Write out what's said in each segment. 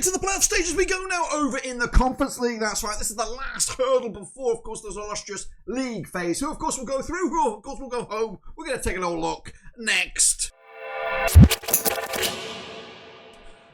into the playoff stages we go now over in the Conference League. That's right, this is the last hurdle before, of course, there's an illustrious league phase. Who, of course, will go through, who, of course, will go home. We're going to take a little look next.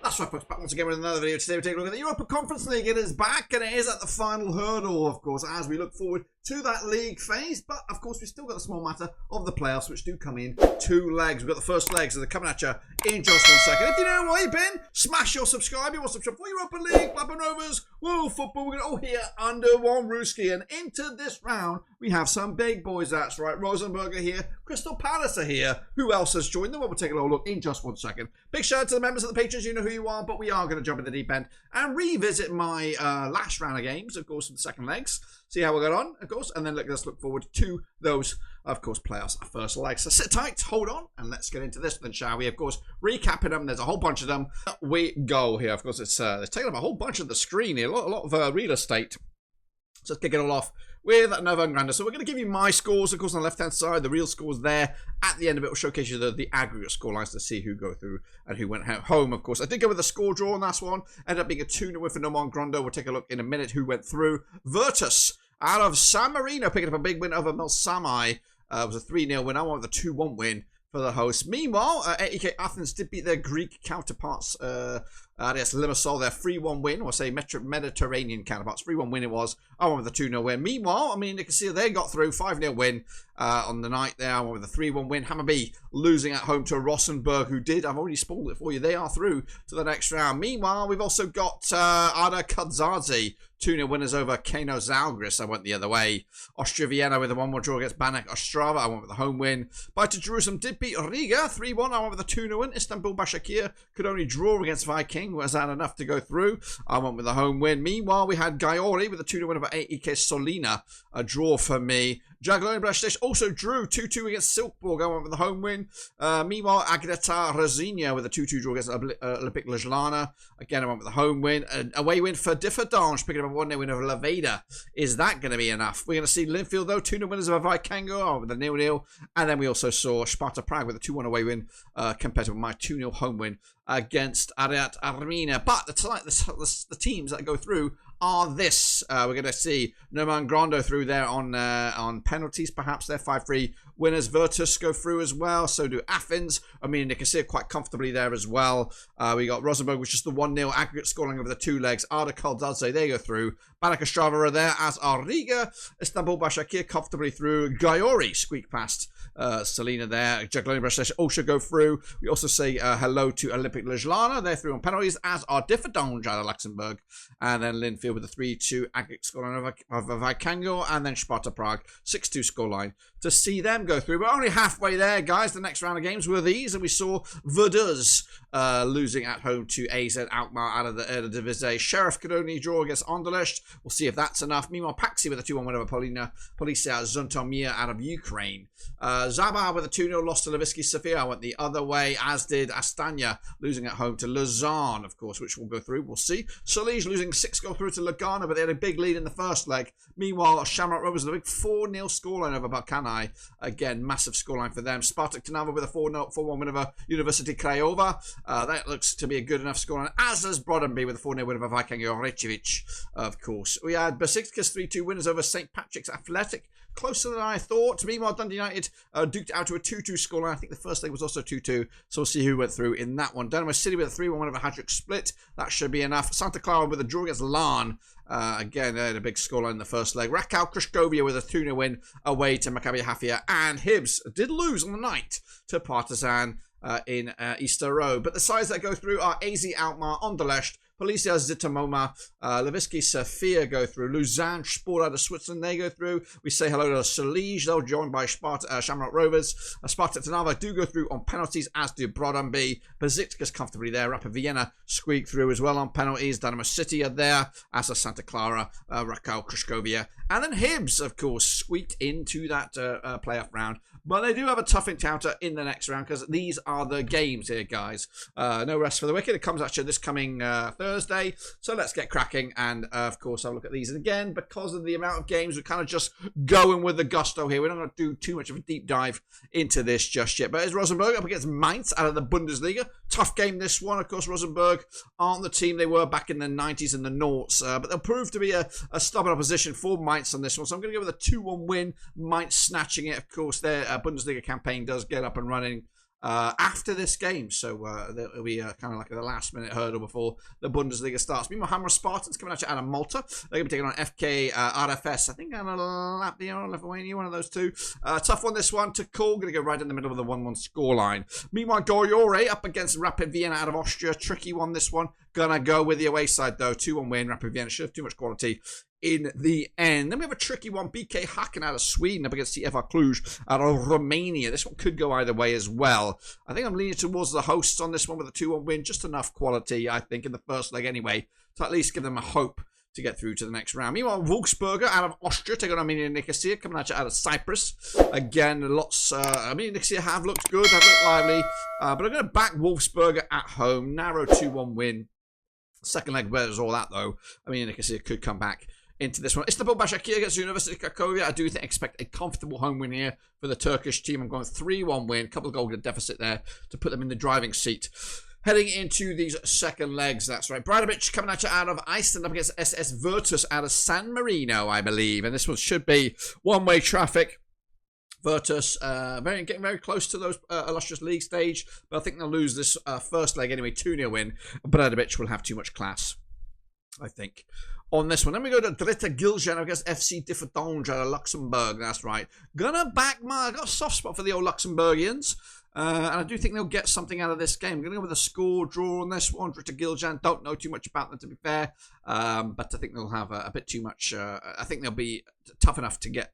That's right, folks, back once again with another video. Today we're taking a look at the Europa Conference League. It is back, and it is at the final hurdle, of course, as we look forward to that league phase. But, of course, we've still got the small matter of the playoffs, which do come in 2 legs. We've got the first legs, so they're coming at you in just 1 second. If you know where you've been, smash your subscribe. You want to subscribe for Europa League, Blackburn Rovers, World Football. We're going to all here under one Ruski. And into this round, we have some big boys. That's right, Rosenborger here, Crystal Palace are here. Who else has joined them? Well, we'll take a little look in just 1 second. Big shout out to the members of the patrons. You know who you are, but we are going to jump in the deep end and revisit my last round of games, of course, in the second legs. See how we got on, of course, and then let's look forward to those, of course, playoffs, first legs. So sit tight, hold on, and let's get into this then, shall we? Of course, recapping them, there's a whole bunch of them. We go here, of course, it's taking up a whole bunch of the screen here, a lot of real estate. So let's kick it all off with another Granda. So we're going to give you my scores, of course, on the left-hand side. The real scores there. At the end of it, will showcase you the aggregate score lines to see who go through and who went home, of course. I did go with a score draw on that one. Ended up being a 2-0 win for Hamrun Spartans. We'll take a look in a minute who went through. Virtus, out of San Marino, picking up a big win over Milsamai. It was a 3-0 win. I went with a 2-1 win for the host. Meanwhile, AEK Athens did beat their Greek counterparts, RSC Limassol, their 3-1 win, or say Mediterranean counterparts. 3-1 win it was. I went with a 2-0 win. Meanwhile, I mean, Nikosia, they got through. 5-0 win on the night there. I went with a 3-1 win. Hammarby losing at home to Rosenborg, who did. I've already spoiled it for you. They are through to the next round. Meanwhile, we've also got Ada Kudzazi, 2-0 winners over Kano Zalgiris. I went the other way. Austria Vienna with a 1-1 draw against Baník Ostrava. I went with the home win. Beitar Jerusalem did beat Riga 3-1. I went with a 2-0 win. Istanbul Başakşehir could only draw against Viking. Was that enough to go through? I went with the home win. Meanwhile, we had Győri with a 2-0 win over AEK Solina. A draw for me. Jagiellonian Bratislava also drew 2-2 against Silkeborg. I went with the home win. Meanwhile, Agreta Rosinha with a 2-2 draw against Olimpija Ljubljana. Again, I went with the home win. An away win for Differdange, picking up a 1-0 win over Levski. Is that going to be enough? We're going to see Linfield, though, 2-0 winners of Vikingo with a 0-0. And then we also saw Sparta Prague with a 2-1 away win compared to my 2-0 home win against Ariat Armenia. But the teams that go through are this. We're going to see Hamrun Spartans through there on penalties, perhaps. They're 5-3 winners. Virtus go through as well. So do Athens. I mean, Nikosia quite comfortably there as well. We got Rosenborg, which is the 1-0 aggregate scoring over the 2 legs. Ada Kudzazi, they go through. Baník Ostrava are there, as are Riga. Istanbul Başakşehir comfortably through. Győri squeak past Selina there. Jagiellonian Bratislava also go through. We also say hello to Olimpija Ljubljana. They're through on penalties, as are Differdange out of Luxembourg. And then Linfield with a 3-2 aggregate scoreline of Vikingo. And then Sparta Prague 6-2 scoreline to see them go through. We're only halfway there, guys. The next round of games were these. And we saw Virtus losing at home to AZ Alkmaar out of the Eredivisie. Sheriff could only draw against Anderlecht. We'll see if that's enough. Meanwhile, Paxi with a 2-1 win over Polisia Zhytomyr out of Ukraine. Zabar with a 2-0 loss to Levski Sofia. I went the other way, as did Astana, losing at home to Lausanne, of course, which we'll go through. We'll see. Celje losing 6-0 through to Lugano, but they had a big lead in the first leg. Meanwhile, Shamrock Rovers with a big 4-0 scoreline over Balkani. Again, massive scoreline for them. Spartak Trnava with a 4-1 win over Universitatea Craiova. That looks to be a good enough scoreline, as does Brøndby with a 4-0 win over Vikingo Reykjavik, of course. We had Besiktas 3-2 winners over St. Patrick's Athletic. Closer than I thought. Meanwhile, Dundee United duked out to a 2-2 scoreline. I think the first leg was also 2-2. So we'll see who went through in that one. Dynamo City with a 3-1 win over Hajduk Split. That should be enough. Santa Clara with a draw against Lan. Again, they had a big scoreline in the first leg. Rakow Krškovia with a 2-0 win away to Maccabi Haifa. And Hibs did lose on the night to Partizan in Easter Road. But the sides that go through are AZ Alkmaar, Anderlecht, Polisia Zhytomyr, Levski Sofia go through. Lausanne Sport out of Switzerland, they go through. We say hello to Celje. They're joined by Shamrock Rovers. Spartak Trnava do go through on penalties, as do Brøndby. Besiktas comfortably there. Rapid Vienna squeak through as well on penalties. Dynamo City are there, as are Santa Clara, Rakow Krškovia. And then Hibs, of course, squeaked into that playoff round But they do have a tough encounter in the next round because these are the games here, guys. No rest for the wicked. It comes at you this coming Thursday. So let's get cracking and, of course, have a look at these. And again, because of the amount of games, we're kind of just going with the gusto here. We're not going to do too much of a deep dive into this just yet. But it's Rosenborg up against Mainz out of the Bundesliga. Tough game, this one. Of course, Rosenborg aren't the team they were back in the 90s and the noughts. But they'll prove to be a stubborn opposition for Mainz on this one. So I'm going to go with a 2-1 win. Mainz snatching it. Of course, their Bundesliga campaign does get up and running after this game, so it'll be kind of like a last-minute hurdle before the Bundesliga starts. Meanwhile, Hamrun Spartans coming at you out of Malta. They're going to be taking on FK RFS. I think out of Latvia or Lithuania, one of those two. Tough one, this one. Tukul going to go right in the middle of the 1-1 scoreline. Meanwhile, Győri up against Rapid Vienna out of Austria. Tricky one, this one. Gonna go with the away side, though. 2-1 win. Rapid Vienna should have too much quality in the end. Then we have a tricky one. BK Häcken out of Sweden up against CFR Cluj out of Romania. This one could go either way as well. I think I'm leaning towards the hosts on this one with a 2-1 win. Just enough quality, I think, in the first leg anyway, to at least give them a hope to get through to the next round. Meanwhile, Wolfsberger out of Austria taking on Nikosia, coming at you out of Cyprus. Again, lots. Nikosia have looked good, have looked lively, but I'm going to back Wolfsberger at home. Narrow 2-1 win. Second leg, where's all that though? Nikosia could come back into this one. İstanbul Başakşehir against Universitatea Craiova. I do expect a comfortable home win here for the Turkish team. I'm going 3-1 win. Couple of goal deficit there to put them in the driving seat. Heading into these second legs, that's right. Breiðablik coming at you out of Iceland up against SS Virtus out of San Marino, I believe. And this one should be one-way traffic. Virtus getting very close to those illustrious league stage, but I think they'll lose this first leg anyway. 2-0 win. Breiðablik will have too much class, I think, on this one. Then we go to Drita Gjilan against FC Differdange out of Luxembourg. That's right. Gonna back I got a soft spot for the old Luxembourgians. And I do think they'll get something out of this game. I'm going to go with a score draw on this one. Drita Gjilan, don't know too much about them, to be fair. But I think they'll have a bit too much. I think they'll be tough enough to get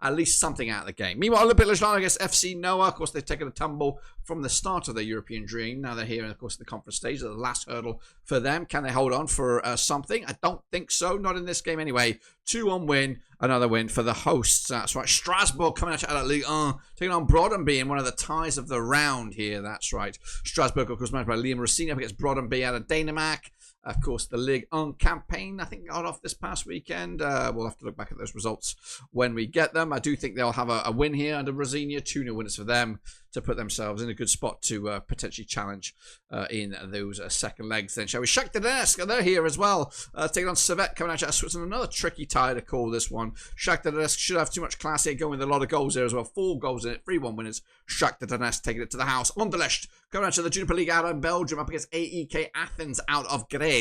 at least something out of the game. Meanwhile, Ljubljana against FC Noah. Of course, they've taken a tumble from the start of their European dream. Now they're here, and of course, the conference stage. The last hurdle for them. Can they hold on for something? I don't think so. Not in this game anyway. 2-1 win. Another win for the hosts. That's right. Strasbourg coming out of Ligue 1, taking on Brøndby in one of the ties of the round here. That's right. Strasbourg, of course, managed by Liam Rossini up against Brøndby out of Denmark. Of course, the Ligue 1 campaign, I think, got off this past weekend. We'll have to look back at those results when we get them. I do think they'll have a win here under Rosinha. 2-0 winners for them to put themselves in a good spot to potentially challenge in those second legs. Then, shall we? Shakhtar Donetsk, they're here as well. Taking on Servette, coming out of Switzerland. Another tricky tie to call this one. Shakhtar Donetsk should have too much class here, going with a lot of goals there as well. 4 goals in it, 3-1 winners. Shakhtar Donetsk taking it to the house. Anderlecht coming out to the Juniper League out of Belgium up against AEK Athens out of Greece.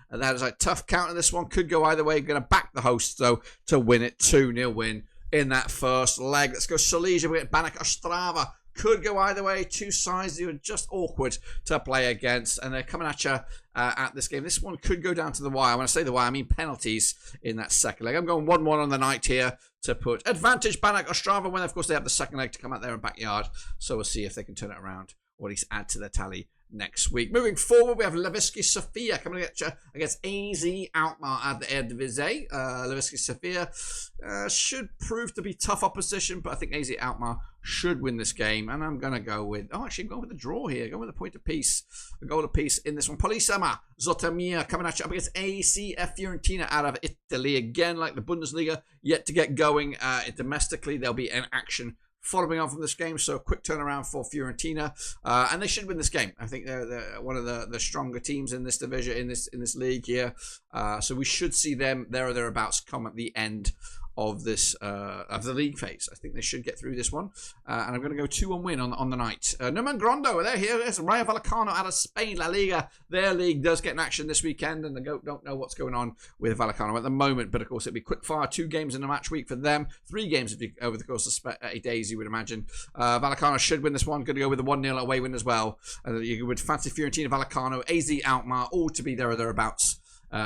And that is a tough counter. This one could go either way. Going to back the hosts, though, to win it. 2-0 win in that first leg. Let's go Celje. We get Baník Ostrava. Could go either way. Two sides who are just awkward to play against. And they're coming at you at this game. This one could go down to the wire. When I say the wire, I mean penalties in that second leg. I'm going 1-1 on the night here to put advantage Baník Ostrava when, of course, they have the second leg to come out there in backyard. So we'll see if they can turn it around or at least add to their tally next week. Moving forward, we have Levski Sofia coming against AZ Alkmaar at the Eredivisie. Levski Sofia should prove to be tough opposition, but I think AZ Alkmaar should win this game. And I'm going to go with, I'm going with a draw here. Going with a point apiece. A goal apiece in this one. Polissema Zotamia coming at you up against ACF Fiorentina out of Italy. Again, like the Bundesliga, yet to get going domestically. There'll be an action following on from this game, so a quick turnaround for Fiorentina, and they should win this game. I think they're one of the stronger teams in this division, in this league here. So we should see them there or thereabouts come at the end of this of the league phase. I think they should get through this one, and I'm going to go 2-1 win on the night. Numan Grondo, they're here. There's Rayo Vallecano out of Spain, La Liga. Their league does get an action this weekend, and they don't know what's going on with Vallecano at the moment. But of course, it'll be quick fire. 2 games in a match week for them. 3 games over the course of 8 days, you would imagine. Vallecano should win this one. Going to go with a 1-0 away win as well. You would fancy Fiorentina, Vallecano, AZ Alkmaar, all to be there or thereabouts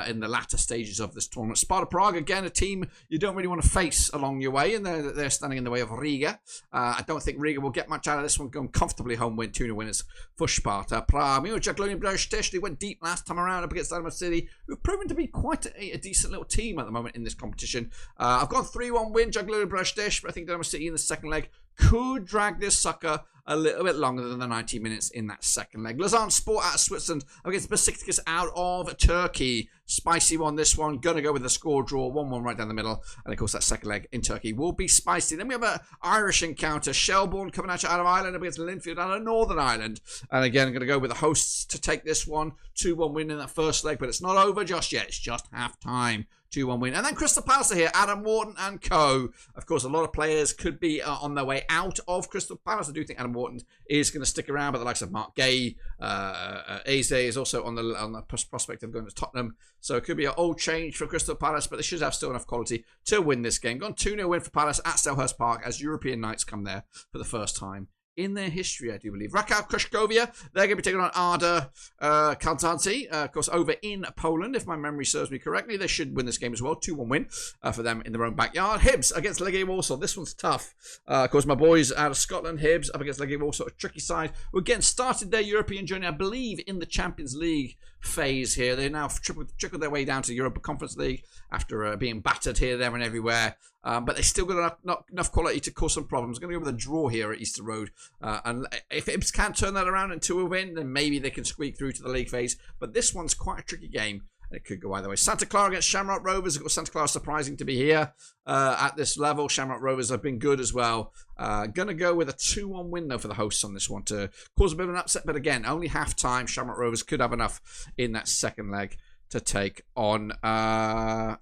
in the latter stages of this tournament. Sparta Prague, again, a team you don't really want to face along your way, and they're standing in the way of Riga. I don't think Riga will get much out of this one, going comfortably home win, 2-0 winners for Sparta Prague. Jagiellonian Brześć, they went deep last time around up against Dynamo City, who've proven to be quite a decent little team at the moment in this competition. I've gone 3-1 win, Jagiellonian Brześć, but I think Dynamo City in the second leg could drag this sucker a little bit longer than the 90 minutes in that second leg. Lausanne Sport out of Switzerland against Besiktas out of Turkey. Spicy one, this one. Gonna go with the score draw. 1-1 right down the middle. And, of course, that second leg in Turkey will be spicy. Then we have an Irish encounter. Shelbourne coming out of Ireland against Linfield out of Northern Ireland. And, again, I'm going to go with the hosts to take this one. 2-1 win in that first leg. But it's not over just yet. It's just half-time. 2-1 win. And then Crystal Palace are here. Adam Wharton and co. Of course, a lot of players could be on their way out of Crystal Palace. I do think Adam Wharton is going to stick around, but the likes of Mark Gay, Eze is also on the prospect of going to Tottenham. So it could be an old change for Crystal Palace, but they should have still enough quality to win this game. Gone 2-0 win for Palace at Selhurst Park as European Knights come there for the first time in their history, I do believe. Rakow Kruszkowia, they're going to be taking on Arda Kaltanci, of course, over in Poland, if my memory serves me correctly. They should win this game as well. 2-1 win for them in their own backyard. Hibs against Legia Warsaw. This one's tough. Of course, my boys out of Scotland, Hibs, up against Legia Warsaw, a tricky side, who again started their European journey, I believe, in the Champions League phase here. They now trickled their way down to the Europa Conference League after being battered here, there, and everywhere. But they still got enough quality to cause some problems. I'm going to go with a draw here at Easter Road. And if Ibs can't turn that around into a win, then maybe they can squeak through to the league phase. But this one's quite a tricky game. It could go either way. Santa Clara against Shamrock Rovers. Of course, Santa Clara surprising to be here at this level. Shamrock Rovers have been good as well. Going to go with a 2-1 win, though, for the hosts on this one to cause a bit of an upset. But again, only half-time. Shamrock Rovers could have enough in that second leg to take on I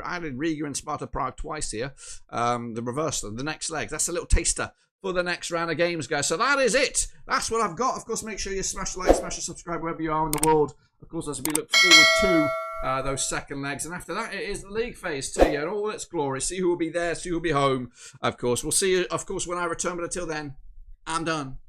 added Riga and Sparta Prague twice here. The reverse, the next leg. That's a little taster for the next round of games, guys. So that is it. That's what I've got. Of course, make sure you smash the like, smash the subscribe wherever you are in the world. Of course, as we look forward to those second legs. And after that, it is the league phase too, yeah, in all its glory. See who will be there, see who will be home. Of course, we'll see you, of course, when I return. But until then, I'm done.